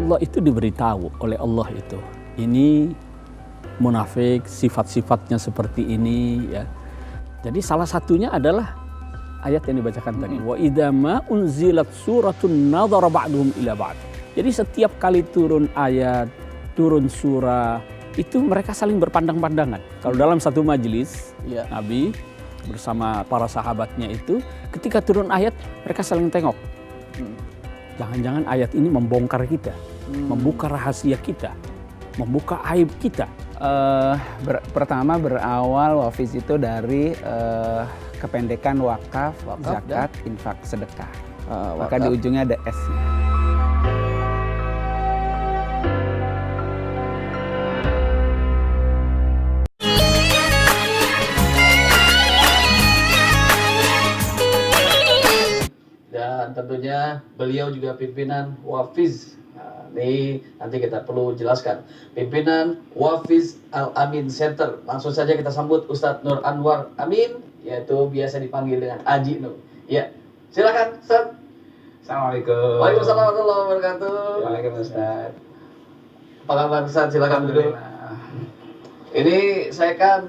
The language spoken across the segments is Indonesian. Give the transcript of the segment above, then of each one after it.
Allah itu diberitahu oleh Allah itu, ini munafik, sifat-sifatnya seperti ini ya. Jadi salah satunya adalah ayat yang dibacakan tadi. Wa idza ma unzilat suratun nadhara ba'duhum ila ba'd. Jadi setiap kali turun ayat, turun surah, itu mereka saling berpandang-pandangan. Kalau dalam satu majelis, Nabi bersama para sahabatnya itu, ketika turun ayat, mereka saling tengok. Jangan-jangan ayat ini membongkar kita, membuka rahasia kita, membuka aib kita. Pertama berawal wafiz itu dari kependekan wakaf, zakat, infak, sedekah. Maka di ujungnya ada S-nya. Dan tentunya beliau juga pimpinan Wafiz. Nah, ini nanti kita perlu jelaskan. Pimpinan Wafiz Al-Amin Center. Langsung saja kita sambut Ustadz Nur Anwar Amin, yaitu biasa dipanggil dengan Aji Nur. Ya, silakan Ustadz. Assalamualaikum. Waalaikumsalam warahmatullahi wabarakatuh. Waalaikumsalam Ustaz. Apa kabar Ustadz? Silakan duduk. Ini saya kan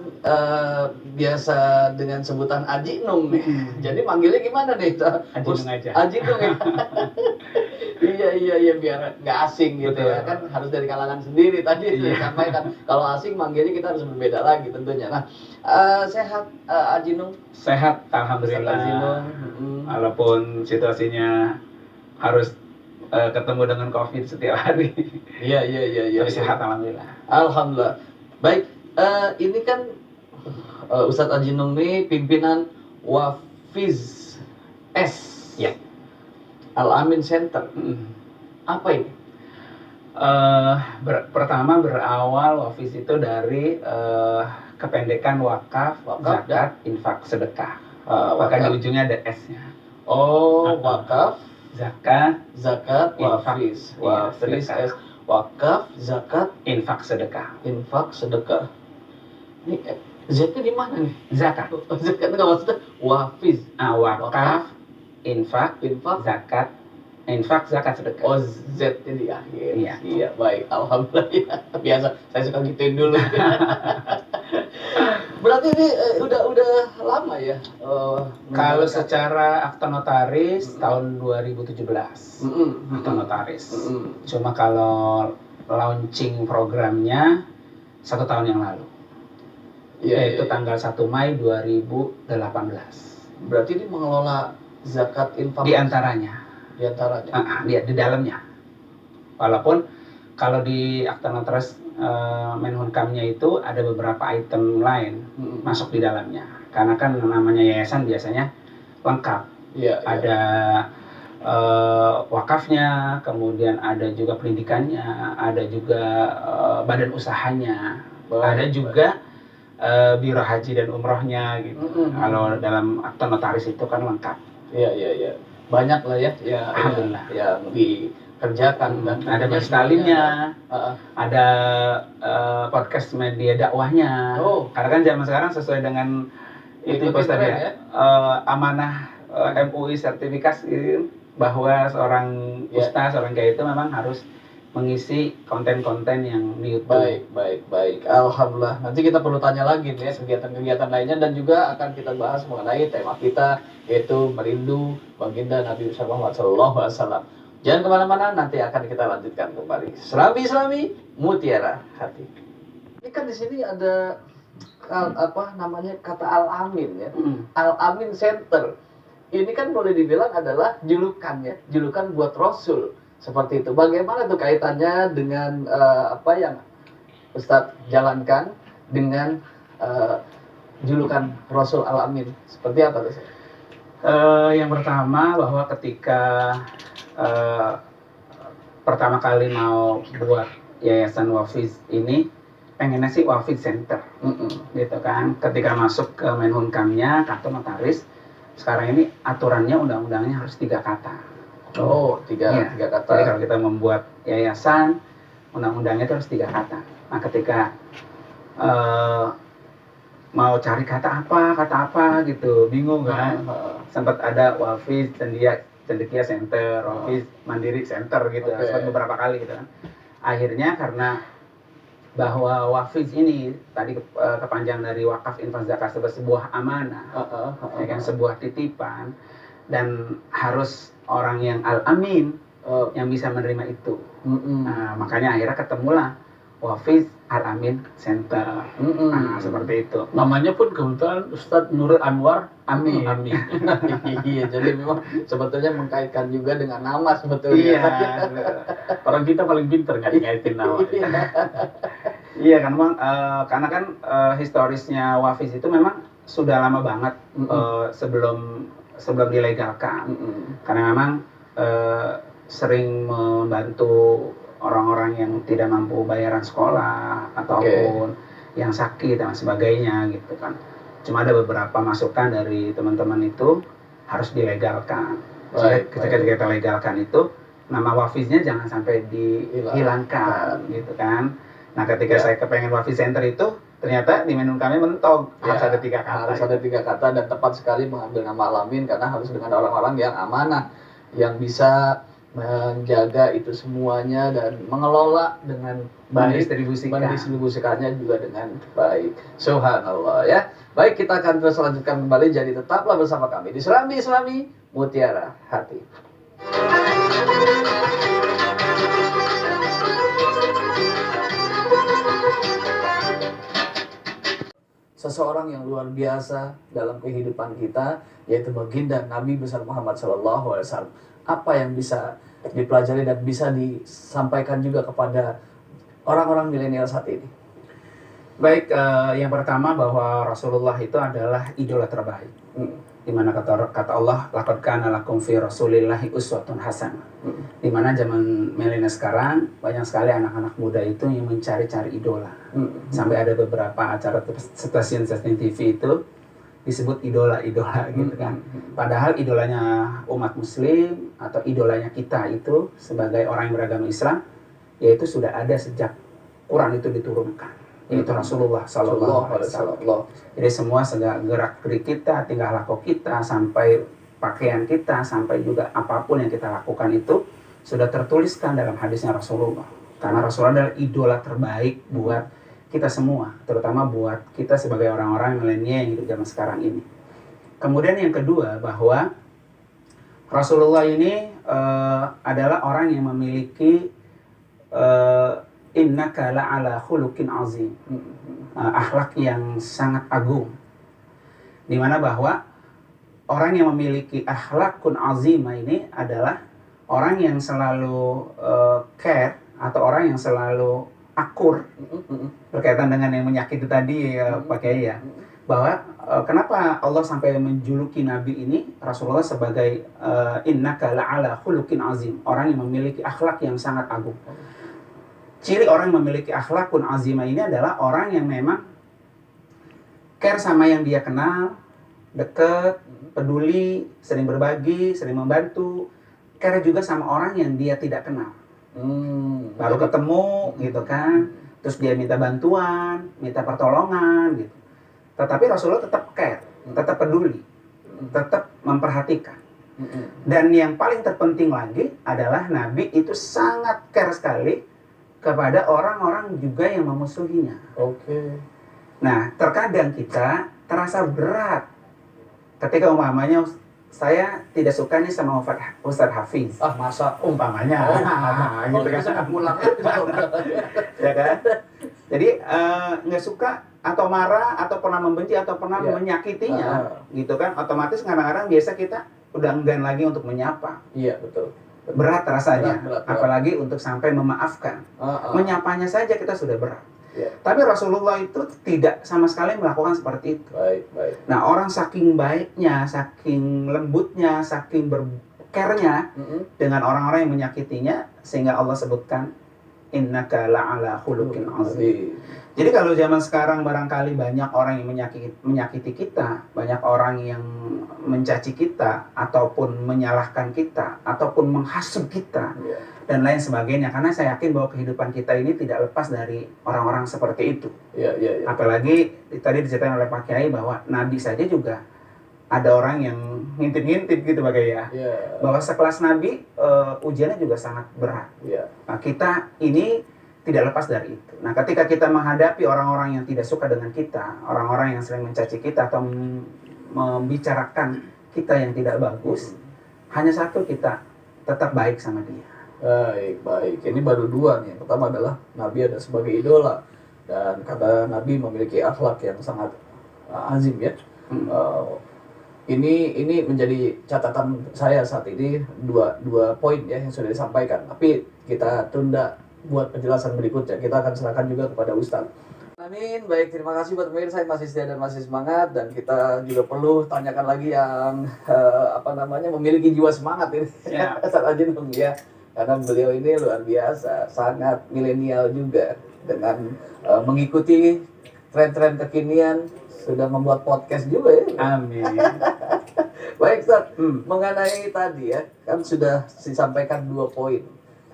biasa dengan sebutan Aji Nung nih. Jadi manggilnya gimana nih? Aji Nung aja. Aji Nung ya. Iya biar nggak asing gitu. Betul. Ya kan, harus dari kalangan sendiri tadi disampaikan. Kalau asing manggilnya kita harus berbeda lagi tentunya. Nah, sehat Aji Nung? Sehat, alhamdulillah. Aji Nung. Walaupun situasinya harus ketemu dengan COVID setiap hari. Iya. Tapi sehat, alhamdulillah. Alhamdulillah. Baik, ini kan Ustadz Aji Nung ini pimpinan Wafiz S. Ya. Al-Amin Center. Apa ini? Pertama berawal wafiz itu dari kependekan wakaf, zakat, infak, sedekah. Maka di ujungnya ada S-nya. Oh, wakaf, zakat, wafiz. Wafiz S. Wakaf, zakat, infak, sedekah. Infak, sedekah. Ini Z-nya di mana nih? Zakat. Zakat nggak maksudnya wafiz. Wakaf, infak, zakat, infak, zakat, sedekah. Oh, Z-nya di akhir. Iya. Baik, alhamdulillah. Ya. Biasa, saya suka gituin dulu. Berarti ini udah lama ya? Kalau secara akta notaris tahun 2017. Akta notaris. Cuma kalau launching programnya 1 tahun yang lalu. Yaitu tanggal 1 Mei 2018. Berarti ini mengelola zakat infak di antaranya. Di dalamnya. Walaupun kalau di akta notaris Menhunkamnya itu ada beberapa item lain masuk di dalamnya. Karena kan namanya yayasan biasanya lengkap. Ada wakafnya, kemudian ada juga pendidikannya, ada juga badan usahanya, ada juga biro haji dan umrohnya gitu. Kalau dalam akta notaris itu kan lengkap. Iya. Banyak lah ya. Alhamdulillah. Yang dikerjakan dan ada mastalinnya, ada podcast media dakwahnya. Karena kan zaman sekarang sesuai dengan itu Pak Ustadz ya. Amanah MUI sertifikasi bahwa seorang ustaz, seorang kiai itu memang harus mengisi konten-konten yang di YouTube. Baik. Alhamdulillah. Nanti kita perlu tanya lagi nih kegiatan-kegiatan lainnya, dan juga akan kita bahas mengenai tema kita, yaitu merindu baginda Nabi Muhammad SAW. Jangan kemana-mana, nanti akan kita lanjutkan kembali. Selami mutiara hati. Ini kan di sini ada kata Al-Amin ya. Al-Amin Center. Ini kan boleh dibilang adalah julukan buat Rasul. Seperti itu. Bagaimana tuh kaitannya dengan apa yang Ustadz jalankan dengan julukan Rasul Al-Amin? Seperti apa tuh? Yang pertama bahwa ketika pertama kali mau buat yayasan Wafiz ini, pengennya sih Wafiz Center, gitu kan. Ketika masuk ke Menhunkamnya, kartu notaris, sekarang ini aturannya undang-undangnya harus 3 kata. Tiga kata. Jadi kalau kita membuat yayasan, undang-undangnya itu harus 3 kata. Nah, ketika mau cari kata apa gitu, bingung kan. Sempat ada Wafiz Cendekia Center, Wafiz Mandiri Center gitu, sempat beberapa kali gitu kan. Akhirnya karena bahwa Wafiz ini tadi kepanjangan dari wakaf infak zakat sebuah amanah, ya kan, sebuah titipan, dan harus orang yang al-amin yang bisa menerima itu. Nah, makanya akhirnya ketemulah Wafiz Al-Amin Center. Nah, seperti itu. Namanya pun kebetulan Ustadz Nurul Anwar Amin. Iya, jadi memang sebetulnya mengkaitkan juga dengan nama sebetulnya. Iya. Orang kita paling pinter nggak dikaitin nama. Iya kan, Bang. Karena kan historisnya Wafiz itu memang sudah lama banget sebelum dilegalkan. Karena memang sering membantu orang-orang yang tidak mampu bayaran sekolah ataupun yang sakit dan sebagainya gitu kan. Cuma ada beberapa masukan dari teman-teman itu harus dilegalkan. Ketika kita legalkan itu, nama Wafiznya jangan sampai dihilangkan gitu kan. Nah, ketika saya kepengen Wafiz Center itu, ternyata di menu kami mentok harus ada 3 kata. Harus ada 3 kata dan tepat sekali mengambil nama Al-Amin karena harus dengan orang-orang yang amanah, yang bisa menjaga itu semuanya dan mengelola dengan baik, mendistribusikannya juga dengan baik. Subhanallah ya. Baik, kita akan terus lanjutkan kembali, jadi tetaplah bersama kami di Serambi Islami Mutiara Hati. Seseorang yang luar biasa dalam kehidupan kita, yaitu baginda Nabi besar Muhammad SAW. Apa yang bisa dipelajari dan bisa disampaikan juga kepada orang-orang milenial saat ini? Baik, yang pertama bahwa Rasulullah itu adalah idola terbaik. Di mana kata Allah, laqad kana lakum fi Rasulillahi uswatun hasanah. Di mana zaman milenial sekarang banyak sekali anak-anak muda itu yang mencari-cari idola. Sampai ada beberapa acara stasiun TV itu disebut idola-idola gitu kan. Padahal idolanya umat muslim atau idolanya kita itu sebagai orang yang beragama Islam, yaitu sudah ada sejak Quran itu diturunkan, yaitu Rasulullah SAW. Jadi semua gerak gerik kita, tingkah laku kita, sampai pakaian kita, sampai juga apapun yang kita lakukan itu sudah tertuliskan dalam hadisnya Rasulullah. Karena Rasulullah adalah idola terbaik buat kita semua, terutama buat kita sebagai orang-orang milenial yang hidup zaman sekarang ini. Kemudian yang kedua, bahwa Rasulullah ini adalah orang yang memiliki innaka la'ala khuluqin azim, akhlak yang sangat agung. Dimana bahwa orang yang memiliki akhlakun azimah ini adalah orang yang selalu care, atau orang yang selalu akur berkaitan dengan yang menyakiti tadi ya Pak Kiai ya, bahwa kenapa Allah sampai menjuluki Nabi ini Rasulullah sebagai innaka la'ala khuluqin azim, orang yang memiliki akhlak yang sangat agung. Ciri orang yang memiliki akhlakun azimah ini adalah orang yang memang care sama yang dia kenal, deket, peduli, sering berbagi, sering membantu, care juga sama orang yang dia tidak kenal. Baru ketemu gitu kan, terus dia minta bantuan, minta pertolongan gitu. Tetapi Rasulullah tetap care, tetap peduli, tetap memperhatikan. Dan yang paling terpenting lagi adalah Nabi itu sangat care sekali kepada orang-orang juga yang memusuhinya. Nah, terkadang kita terasa berat ketika umpamanya saya tidak suka nih sama Ustadz Hafiz. Masa? Umpamanya. Gitu kan. Ya kan? Jadi nggak suka atau marah atau pernah membenci atau pernah menyakitinya, gitu kan? Otomatis kadang-kadang biasa kita udah enggan lagi untuk menyapa. Iya, betul. Berat rasanya, berat. apalagi untuk sampai memaafkan. Menyapanya saja kita sudah berat. Tapi Rasulullah itu tidak sama sekali melakukan seperti itu. Baik. Nah, orang saking baiknya, saking lembutnya, saking berkernya dengan orang-orang yang menyakitinya, sehingga Allah sebutkan innaka la'ala khuluqin azim. Jadi kalau zaman sekarang barangkali banyak orang yang menyakiti kita, banyak orang yang mencaci kita, ataupun menyalahkan kita, ataupun menghasut kita, dan lain sebagainya. Karena saya yakin bahwa kehidupan kita ini tidak lepas dari orang-orang seperti itu. Apalagi tadi diceritain oleh Pak Kiai bahwa Nabi saja juga ada orang yang ngintip-ngintip gitu Pak Kiai ya. Bahwa sekelas Nabi ujiannya juga sangat berat. Nah, kita ini tidak lepas dari itu. Nah, ketika kita menghadapi orang-orang yang tidak suka dengan kita, orang-orang yang sering mencaci kita atau membicarakan kita yang tidak bagus, hanya satu, kita tetap baik sama dia. Baik. Ini baru dua nih. Yang pertama adalah Nabi ada sebagai idola, dan kata Nabi memiliki akhlak yang sangat azim ya. Ini menjadi catatan saya saat ini, dua poin ya yang sudah disampaikan. Tapi kita tunda buat penjelasan berikutnya. Kita akan serahkan juga kepada Ustaz. Amin. Baik, terima kasih buat pemirsa yang masih setia dan masih semangat, dan kita juga perlu tanyakan lagi yang memiliki jiwa semangat ini. Ustaz Ajinung ya. Karena beliau ini luar biasa, sangat milenial juga, dengan mengikuti tren-tren kekinian, sudah membuat podcast juga ya. Amin. Baik Ustaz, mengenai tadi ya, kan sudah disampaikan 2 poin.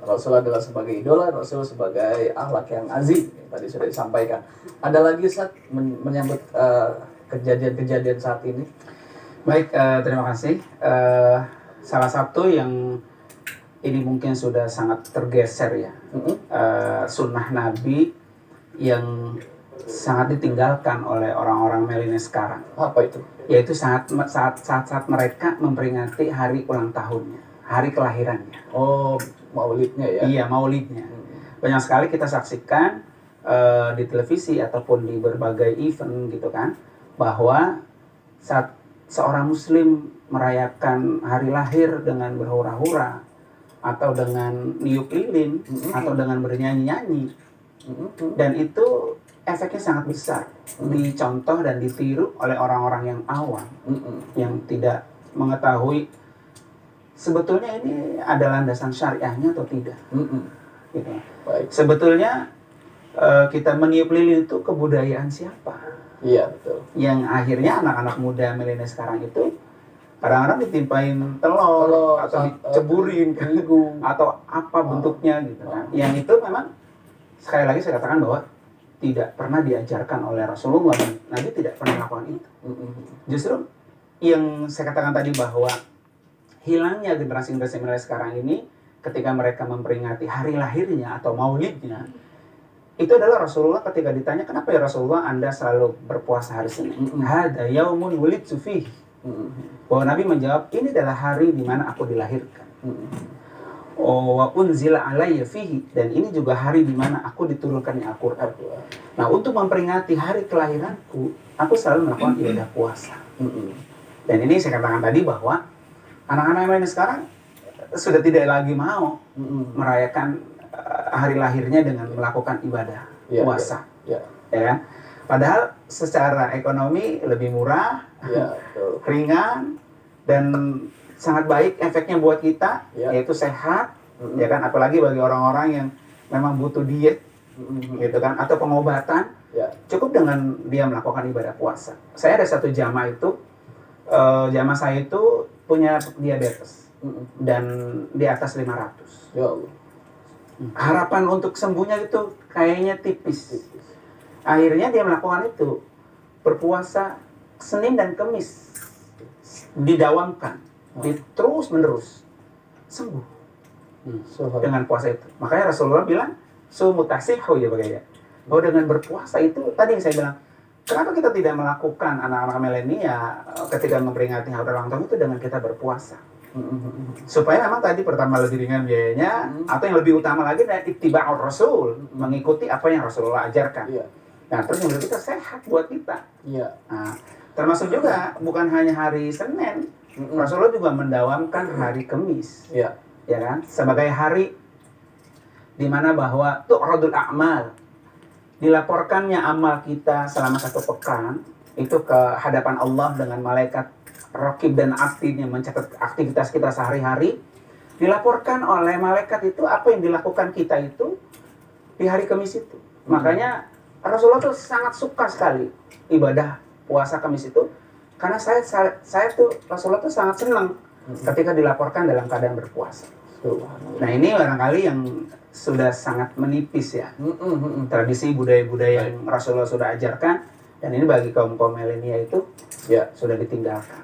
Rasul adalah sebagai idola, Rasul sebagai akhlak yang azim, yang tadi sudah disampaikan. Ada lagi Ustaz menyambut kejadian-kejadian saat ini? Baik, terima kasih. Salah satu yang ini mungkin sudah sangat tergeser ya, sunnah Nabi yang sangat ditinggalkan oleh orang-orang milenial sekarang. Apa itu? Yaitu saat mereka memperingati hari ulang tahunnya, hari kelahirannya. Oh, maulidnya ya? Iya, maulidnya. Banyak sekali kita saksikan di televisi ataupun di berbagai event gitu kan, bahwa saat seorang muslim merayakan hari lahir dengan berhura-hura, atau dengan niup lilin, atau dengan bernyanyi-nyanyi, dan itu efeknya sangat besar, dicontoh dan ditiru oleh orang-orang yang awam, yang tidak mengetahui sebetulnya ini ada landasan syariahnya atau tidak. Gitu. Baik. Sebetulnya kita meniup lilin itu kebudayaan siapa? Iya, betul. Yang akhirnya anak-anak muda milenial sekarang itu kadang-kadang ditimpain telur atau diceburin atau apa bentuknya gitu kan. Yang itu memang sekali lagi saya katakan bahwa tidak pernah diajarkan oleh Rasulullah, dan Nabi tidak pernah melakukan itu. Justru yang saya katakan tadi bahwa hilangnya generasi-generasi milenial sekarang ini ketika mereka memperingati hari lahirnya atau maulidnya, itu adalah Rasulullah ketika ditanya, kenapa ya Rasulullah Anda selalu berpuasa hari Senin? Hada yaumun wulidtu fihi. Bahwa Nabi menjawab, ini adalah hari di mana aku dilahirkan. Wa unzila alayya fihi, dan ini juga hari di mana aku diturunkannya Al-Qur'an. Nah, untuk memperingati hari kelahiranku, aku selalu melakukan ibadah puasa. Dan ini saya katakan tadi bahwa anak-anak yang lain sekarang sudah tidak lagi mau merayakan hari lahirnya dengan melakukan ibadah puasa. Ya kan? Padahal secara ekonomi lebih murah, ringan, dan sangat baik efeknya buat kita, yaitu sehat, ya kan, apalagi bagi orang-orang yang memang butuh diet, gitu kan, atau pengobatan, cukup dengan dia melakukan ibadah puasa. Saya ada satu jamaah itu, jamaah saya itu punya diabetes, dan di atas 500. Ya Allah. Harapan untuk sembuhnya itu kayaknya tipis. Akhirnya dia melakukan itu, berpuasa Senin dan Kamis, didawamkan, terus menerus sembuh dengan puasa itu. Makanya Rasulullah bilang sumu tasihu ya bagaya. Bahwa dengan berpuasa itu tadi yang saya bilang, kenapa kita tidak melakukan anak-anak milenial ketika memperingati hari ulang tahun itu dengan kita berpuasa? Supaya memang tadi pertama lebih ringan biayanya, atau yang lebih utama lagi dari ittiba'ur Rasul, mengikuti apa yang Rasulullah ajarkan. Nah, terus yang kita sehat buat kita. Nah, termasuk juga bukan hanya hari Senin, Rasulullah juga mendawamkan hari Kamis, ya kan, sebagai hari di mana bahwa tu'radul a'mal, dilaporkannya amal kita selama 1 pekan itu ke hadapan Allah dengan malaikat Raqib dan Atid yang mencatat aktivitas kita sehari-hari. Dilaporkan oleh malaikat itu apa yang dilakukan kita itu di hari Kamis itu. Makanya Rasulullah tuh sangat suka sekali ibadah puasa Kamis itu, karena saya tuh Rasulullah tuh sangat senang ketika dilaporkan dalam keadaan berpuasa. Nah, ini barangkali yang sudah sangat menipis ya, tradisi budaya-budaya yang Rasulullah sudah ajarkan. Dan ini bagi kaum milenial itu Ya. sudah ditinggalkan.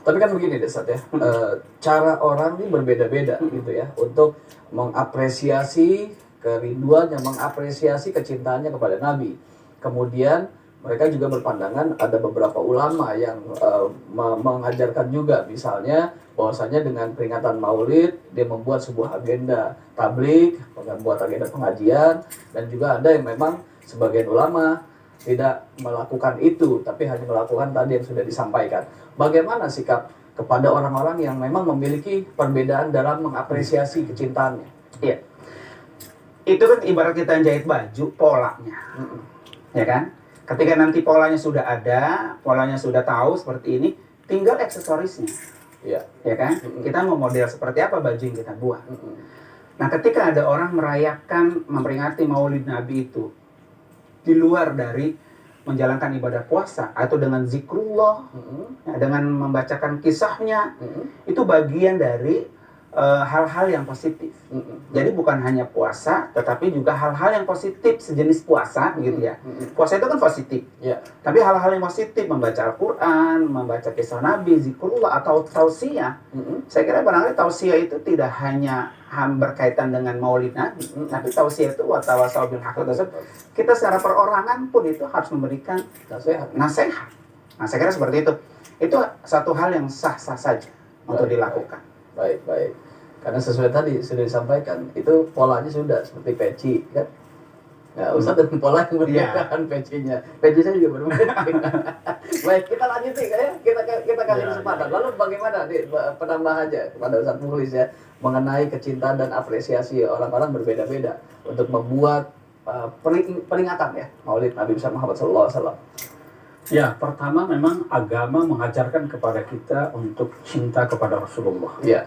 Tapi kan begini deh Sat ya, cara orang ini berbeda-beda gitu ya untuk mengapresiasi kerinduannya, mengapresiasi kecintaannya kepada Nabi. Kemudian mereka juga berpandangan ada beberapa ulama yang mengajarkan juga, misalnya bahwasanya dengan peringatan Maulid dia membuat sebuah agenda tabligh, membuat agenda pengajian, dan juga ada yang memang sebagian ulama tidak melakukan itu, tapi hanya melakukan tadi yang sudah disampaikan. Bagaimana sikap kepada orang-orang yang memang memiliki perbedaan dalam mengapresiasi kecintaannya? Iya. Itu kan ibarat kita jahit baju, polanya. Ya kan? Ketika nanti polanya sudah ada, polanya sudah tahu seperti ini, tinggal aksesorisnya. Ya. Ya kan? Kita mau model seperti apa baju yang kita buat. Nah, ketika ada orang merayakan, memperingati Maulid Nabi itu di luar dari menjalankan ibadah puasa atau dengan zikrullah, ya, dengan membacakan kisahnya, itu bagian dari hal-hal yang positif. Jadi bukan hanya puasa, tetapi juga hal-hal yang positif sejenis puasa, gitu ya. Puasa itu kan positif. Ya. Tapi hal-hal yang positif, membaca Al-Quran, membaca kisah Nabi, zikrullah atau tausiah. Saya kira barangkali tausiah itu tidak hanya berkaitan dengan Maulid Nabi, tapi tausiah itu watawasau bil haqq. Kita secara perorangan pun itu harus memberikan nasihat. Nah, saya kira seperti itu. Itu satu hal yang sah-sah saja untuk dilakukan. Baik. Karena sesuai tadi sudah disampaikan, itu polanya sudah seperti peci, kan? Nggak usah dengan pola yang berbeda kan pecinya. Peci saya juga berbeda. Baik, kita lanjut nih, ya. Kita kasih kesempatan. Lalu bagaimana penambah aja kepada Ustaz Mukhlis ya mengenai kecintaan dan apresiasi orang-orang berbeda-beda untuk membuat peringatan ya Maulid Nabi besar Muhammad SAW. Ya, pertama memang agama mengajarkan kepada kita untuk cinta kepada Rasulullah. Ya.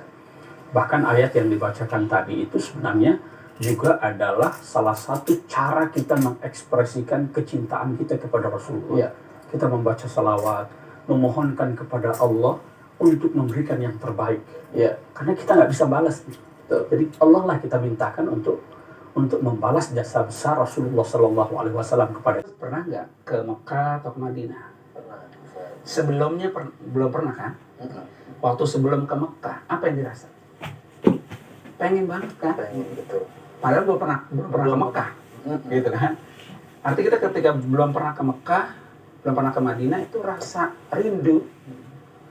Bahkan ayat yang dibacakan tadi itu sebenarnya juga adalah salah satu cara kita mengekspresikan kecintaan kita kepada Rasulullah. Ya. Kita membaca salawat, memohonkan kepada Allah untuk memberikan yang terbaik. Ya. Karena kita nggak bisa balas. Jadi Allah lah kita mintakan untuk membalas jasa besar Rasulullah SAW kepada. Pernah nggak ke Mekah atau ke Madinah? Sebelumnya belum pernah kan? Waktu sebelum ke Mekah, apa yang dirasa? Pengen banget kan? Betul. Padahal belum pernah ke Mekah, gitu kan? Artinya kita ketika belum pernah ke Mekah, belum pernah ke Madinah, itu rasa rindu,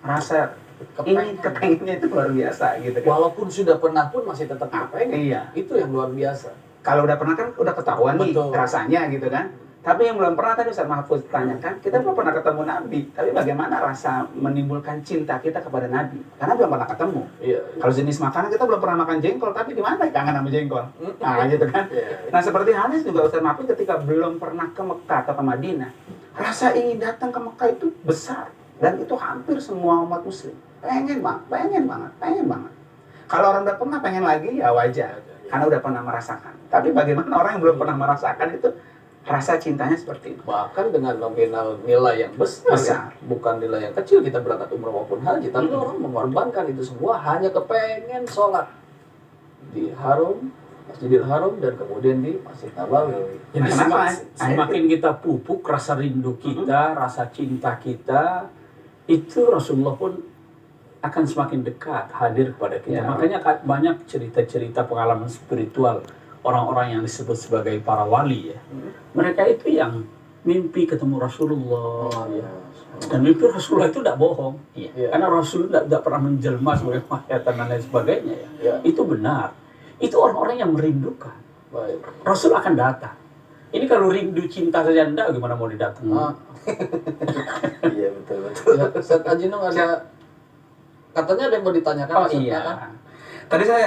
rasa kepengennya itu luar biasa, gitu kan? Walaupun sudah pernah pun masih tetap kepengen. Iya. Itu yang luar biasa. Kalau udah pernah kan udah ketahuan nih Betul. rasanya, gitu kan? Tapi yang belum pernah tadi Ustaz Mahfuz tanyakan, kita belum pernah ketemu Nabi, tapi bagaimana rasa menimbulkan cinta kita kepada Nabi? Karena belum pernah ketemu. Iya. Kalau jenis makanan kita belum pernah makan jengkol, tapi di mana kangen sama jengkol? Nah, gitu kan. Iya. Nah, seperti halnya juga Ustaz Mahfuz ketika belum pernah ke Mekah atau ke Madinah, rasa ingin datang ke Mekah itu besar, dan itu hampir semua umat muslim. Pengen banget. Kalau orang udah pernah pengen lagi ya wajar, karena udah pernah merasakan. Tapi bagaimana orang yang belum pernah merasakan itu rasa cintanya seperti itu? Bahkan dengan nominal nilai yang besar. Ya, bukan nilai yang kecil kita berangkat umroh maupun haji, tapi orang mengorbankan itu semua hanya kepengen sholat di Masjidil Haram dan kemudian di Masjid Nabawi. Jadi Kenapa? semakin kita pupuk rasa rindu kita, rasa cinta kita, itu Rasulullah pun akan semakin dekat hadir kepada kita. Ya. Makanya banyak cerita-cerita pengalaman spiritual orang-orang yang disebut sebagai para wali ya. Mereka itu yang mimpi ketemu Rasulullah. Dan mimpi Rasulullah itu tidak bohong. Iya. Karena Rasulullah tidak pernah menjelma sebagai penghayatan dan lain sebagainya ya. Iya. Itu benar. Itu orang-orang yang merindukan. Baik. Rasul akan datang. Ini kalau rindu cinta saja enggak, gimana mau didatang? Iya betul. Ya, Ustaz Ajinung ada katanya ada yang mau ditanyakan. Oh Ustaz, iya. kan? Tadi saya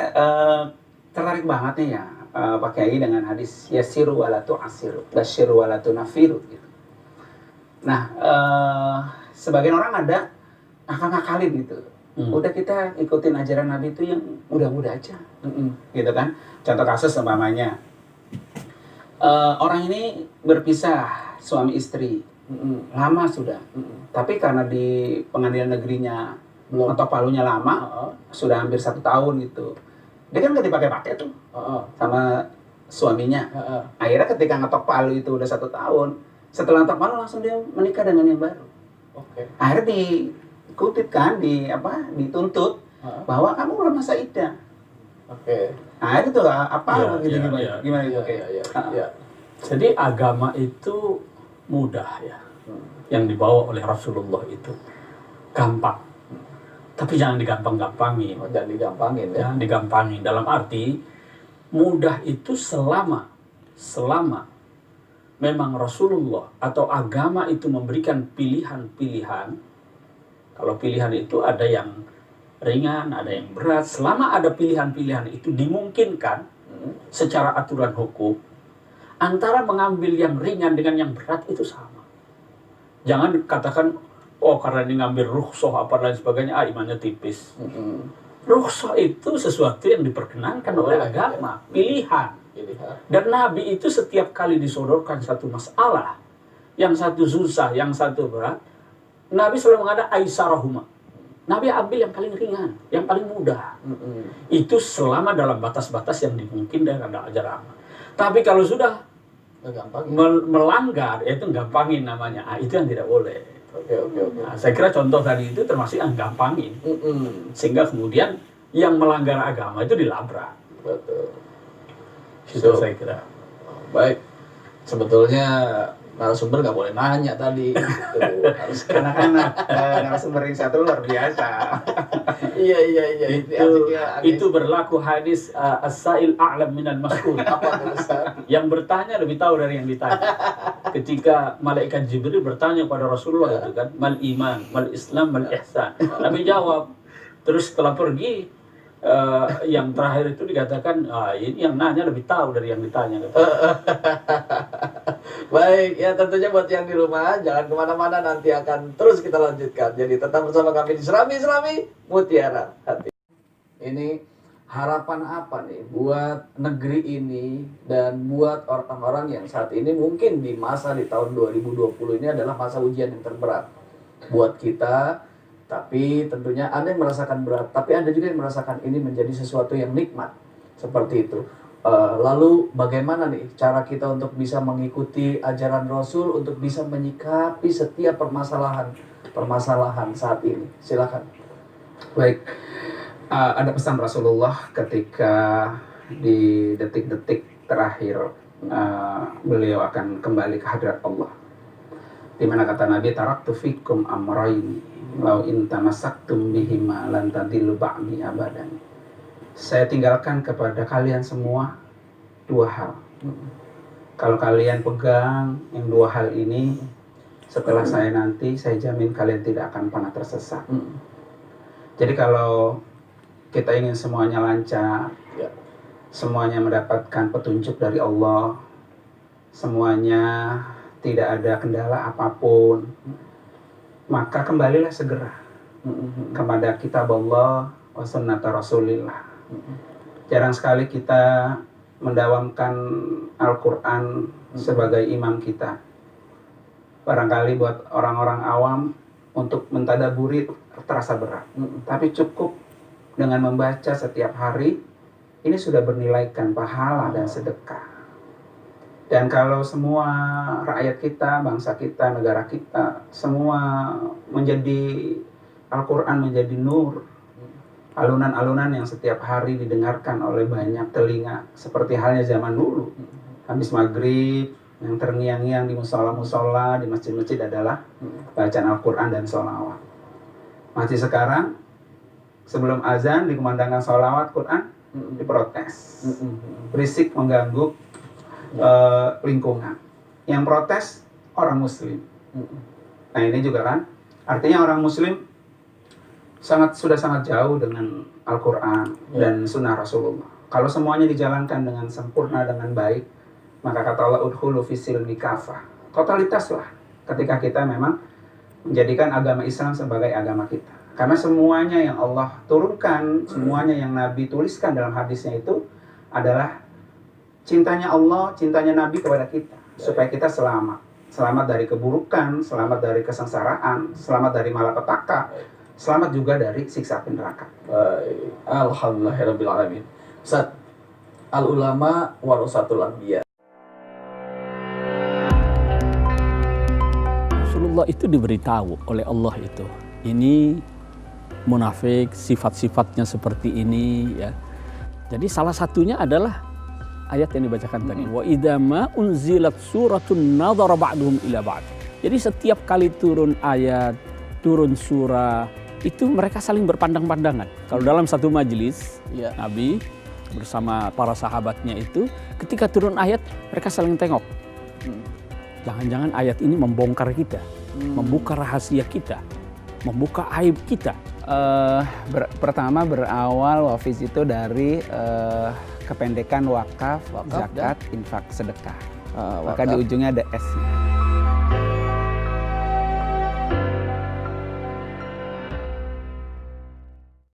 tertarik banget nih ya Pak Kiai dengan hadis yasiru wala tu'asiru, basyiru wala tunafiru gitu. Nah, sebagian orang ada ngakal-ngakalin gitu. Udah kita ikutin ajaran Nabi itu yang mudah-mudah aja. Gitu kan. Contoh kasus umpamanya orang ini berpisah suami istri. Lama sudah. Tapi karena di pengadilan negerinya belum atau palunya lama, sudah hampir 1 tahun gitu. Dia kan nggak dipakai-pakai tuh sama suaminya. Akhirnya ketika ngetok palu itu udah 1 tahun, Setelah tak malu langsung dia menikah dengan yang baru. Oke. Akhirnya dikutip kan, dituntut bahwa kamu belum masa iddah. Oke. Nah itu tuh apa Ya, gitu ya, gimana? ya. Gimana itu? Iya. Jadi agama itu mudah ya. Yang dibawa oleh Rasulullah itu gampang. Tapi jangan digampang-gampangin. Oh, jangan digampangin ya. Jangan digampangin. Dalam arti mudah itu selama memang Rasulullah atau agama itu memberikan pilihan-pilihan. Kalau pilihan itu ada yang ringan, ada yang berat. Selama ada pilihan-pilihan itu dimungkinkan secara aturan hukum, antara mengambil yang ringan dengan yang berat itu sama. Jangan katakan, oh karena ini ngambil rukhsah apa lain sebagainya, imannya tipis. Rukhsah itu sesuatu yang diperkenankan oleh agama, pilihan. Dan Nabi itu setiap kali disodorkan satu masalah, yang satu susah, yang satu berat, Nabi selalu mengada aisarahuma. Nabi ambil yang paling ringan, yang paling mudah. Itu selama dalam batas-batas yang dimungkinkan dalam ajaran. Tapi kalau sudah melanggar, itu gampangin namanya. Itu yang tidak boleh. Oke. Nah, saya kira contoh tadi itu termasuk yang gampangin. Sehingga kemudian yang melanggar agama itu dilabrak. Betul. Itu saya kira. Baik. Sebetulnya narasumber nggak boleh nanya tadi. Harus Karena kan narasumber yang satu luar biasa. Iya. Itu berlaku hadis as-sa'il a'lam minal mas'ul. Apa tuh, Ustaz? Yang bertanya lebih tahu dari yang ditanya. Ketika malaikat Jibril bertanya kepada Rasulullah itu kan, mal iman, mal islam, mal ihsan. Nabi jawab. Terus setelah pergi, yang terakhir itu dikatakan, ini yang nanya lebih tahu dari yang ditanya. Baik, ya tentunya buat yang di rumah jangan kemana-mana, nanti akan terus kita lanjutkan. Jadi tetap bersama kami di Islami Mutiara Hati. Ini harapan apa nih buat negeri ini dan buat orang-orang yang saat ini mungkin di tahun 2020 ini adalah masa ujian yang terberat buat kita. Tapi tentunya ada yang merasakan berat, tapi ada juga yang merasakan ini menjadi sesuatu yang nikmat. Seperti itu. Lalu bagaimana nih cara kita untuk bisa mengikuti ajaran Rasul untuk bisa menyikapi setiap permasalahan saat ini? Silakan. Baik, ada pesan Rasulullah ketika di detik-detik terakhir beliau akan kembali ke hadirat Allah. Di mana kata Nabi, taraktu fikum amrayn law in tamassaktum bihima lan tadillu ba'di abadan. Saya tinggalkan kepada kalian semua dua hal. Kalau kalian pegang yang dua hal ini, setelah saya nanti, saya jamin kalian tidak akan pernah tersesat. Jadi kalau kita ingin semuanya lancar, semuanya mendapatkan petunjuk dari Allah, semuanya tidak ada kendala apapun, maka kembalilah segera kepada kitab Allah wa sunnata Rasulillah. Jarang sekali kita mendawamkan Al-Quran sebagai imam kita. Barangkali buat orang-orang awam untuk mentadaburi terasa berat. Tapi cukup dengan membaca setiap hari, ini sudah bernilaikan pahala dan sedekah. Dan kalau semua rakyat kita, bangsa kita, negara kita, semua menjadi Al-Quran menjadi nur, alunan-alunan yang setiap hari didengarkan oleh banyak telinga, seperti halnya zaman dulu. Habis maghrib, yang terngiang-ngiang di musola-musola, di masjid-masjid adalah bacaan Al-Quran dan sholawat. Masih sekarang, sebelum azan dikumandangkan sholawat, Quran diprotes. Berisik, mengganggu lingkungan. Yang protes orang Muslim. Nah ini juga kan, artinya orang Muslim sudah sangat jauh dengan Al-Quran dan Sunnah Rasulullah. Kalau semuanya dijalankan dengan sempurna, dengan baik, maka kata Allah, udhulu fisil mikafah. Totalitaslah ketika kita memang menjadikan agama Islam sebagai agama kita. Karena semuanya yang Allah turunkan, semuanya yang Nabi tuliskan dalam hadisnya itu adalah cintanya Allah, cintanya Nabi kepada kita. Supaya kita selamat. Selamat dari keburukan, selamat dari kesengsaraan, selamat dari malapetaka, selamat juga dari siksa api neraka. Alhamdulillahirrabbilalamin. Ustaz, al-ulama warasatul anbiya. Rasulullah itu diberitahu oleh Allah itu, ini munafik, sifat-sifatnya seperti ini ya. Jadi salah satunya adalah ayat yang dibacakan tadi. Wa idza ma unzilat suratun nadhara ba'duhum ila ba'd. Jadi setiap kali turun ayat, turun surah, itu mereka saling berpandang-pandangan. Kalau dalam satu majelis, Nabi bersama para sahabatnya itu, ketika turun ayat, mereka saling tengok. Jangan-jangan ayat ini membongkar kita, membuka rahasia kita, membuka aib kita. Pertama berawal wafis itu dari kependekan wakaf, zakat, infak, sedekah. Maka di ujungnya ada S.